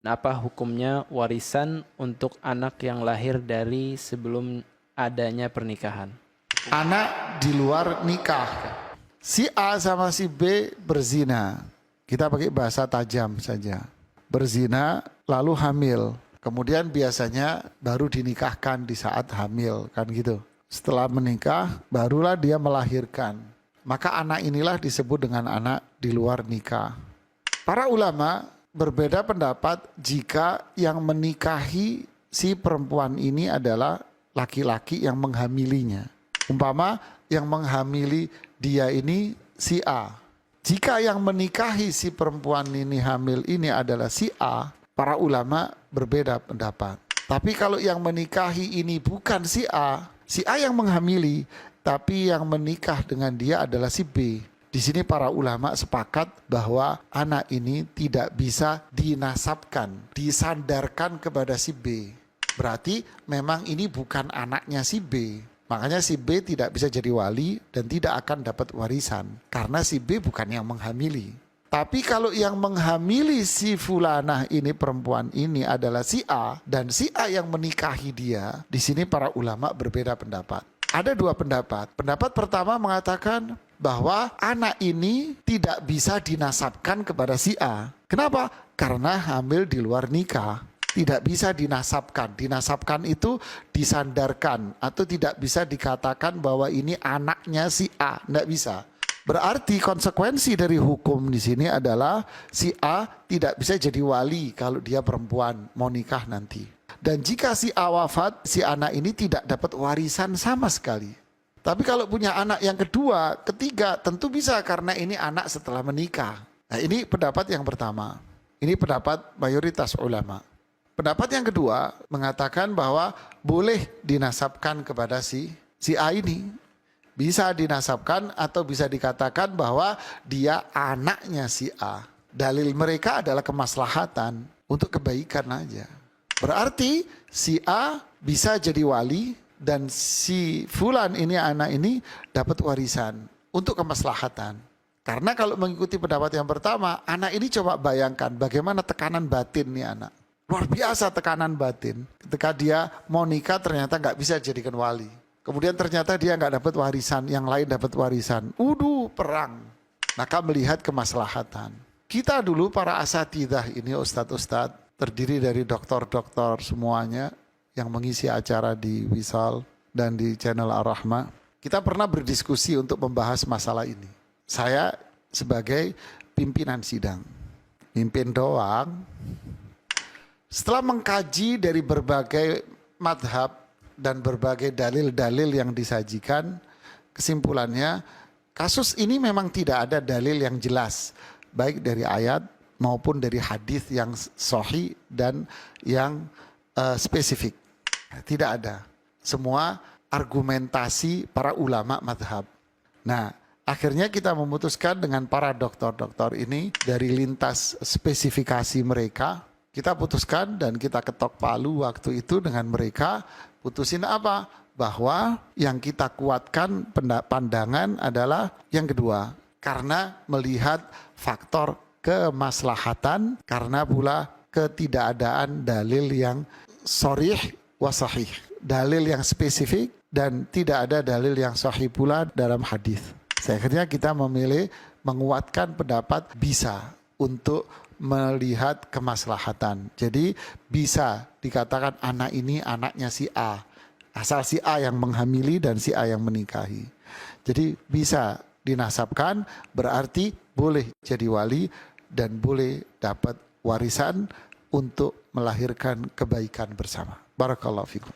Apa hukumnya warisan untuk anak yang lahir dari sebelum adanya pernikahan? Anak di luar nikah, si A sama si B berzina, kita pakai bahasa tajam saja, berzina lalu hamil, kemudian biasanya baru dinikahkan di saat hamil, kan gitu. Setelah menikah barulah dia melahirkan, maka anak inilah disebut dengan anak di luar nikah. Para ulama berbeda pendapat jika yang menikahi si perempuan ini adalah laki-laki yang menghamilinya. Umpama yang menghamili dia ini si A. Jika yang menikahi si perempuan ini hamil ini adalah si A, para ulama berbeda pendapat. Tapi kalau yang menikahi ini bukan si A yang menghamili, tapi yang menikah dengan dia adalah si B. Di sini para ulama sepakat bahwa anak ini tidak bisa dinasabkan, disandarkan kepada si B. Berarti memang ini bukan anaknya si B. Makanya si B tidak bisa jadi wali dan tidak akan dapat warisan. Karena si B bukan yang menghamili. Tapi kalau yang menghamili si fulanah ini, perempuan ini adalah si A, dan si A yang menikahi dia, di sini para ulama berbeda pendapat. Ada dua pendapat. Pendapat pertama mengatakan bahwa anak ini tidak bisa dinasabkan kepada si A. Kenapa? Karena hamil di luar nikah. Tidak bisa dinasabkan. Dinasabkan itu disandarkan atau tidak bisa dikatakan bahwa ini anaknya si A. Tidak bisa. Berarti konsekuensi dari hukum di sini adalah si A tidak bisa jadi wali kalau dia perempuan mau nikah nanti. Dan jika si A wafat, si anak ini tidak dapat warisan sama sekali. Tapi kalau punya anak yang kedua, ketiga, tentu bisa karena ini anak setelah menikah. Nah, ini pendapat yang pertama. Ini pendapat mayoritas ulama. Pendapat yang kedua mengatakan bahwa boleh dinasabkan kepada si A ini. Bisa dinasabkan atau bisa dikatakan bahwa dia anaknya si A. Dalil mereka adalah kemaslahatan untuk kebaikan aja. Berarti si A bisa jadi wali dan si fulan ini, anak ini dapat warisan untuk kemaslahatan. Karena kalau mengikuti pendapat yang pertama, anak ini coba bayangkan bagaimana tekanan batin nih anak. Luar biasa tekanan batin. Ketika dia mau nikah ternyata nggak bisa jadikan wali. Kemudian ternyata dia nggak dapat warisan, yang lain dapat warisan. Perang. Maka melihat kemaslahatan. Kita dulu para asatidzah ini, ustadz-ustadz, terdiri dari doktor-doktor semuanya yang mengisi acara di Wisal dan di channel Ar-Rahmah. Kita pernah berdiskusi untuk membahas masalah ini. Saya sebagai pimpinan sidang, pimpin doang. Setelah mengkaji dari berbagai madhab dan berbagai dalil-dalil yang disajikan, kesimpulannya kasus ini memang tidak ada dalil yang jelas, baik dari ayat maupun dari hadis yang sahih dan yang spesifik. Tidak ada. Semua argumentasi para ulama madhab. Nah, akhirnya kita memutuskan dengan para dokter-dokter ini dari lintas spesifikasi mereka, kita putuskan dan kita ketok palu waktu itu dengan mereka, putusin apa? Bahwa yang kita kuatkan pandangan adalah yang kedua. Karena melihat faktor kemaslahatan, karena pula ketidakadaan dalil yang sharih wa sahih. Dalil yang spesifik dan tidak ada dalil yang sahih pula dalam hadis. Akhirnya kita memilih menguatkan pendapat bisa untuk melihat kemaslahatan. Jadi bisa dikatakan anak ini anaknya si A. Asal si A yang menghamili dan si A yang menikahi. Jadi bisa dinasabkan, berarti boleh jadi wali dan boleh dapat warisan untuk melahirkan kebaikan bersama. Barakallahu fikum.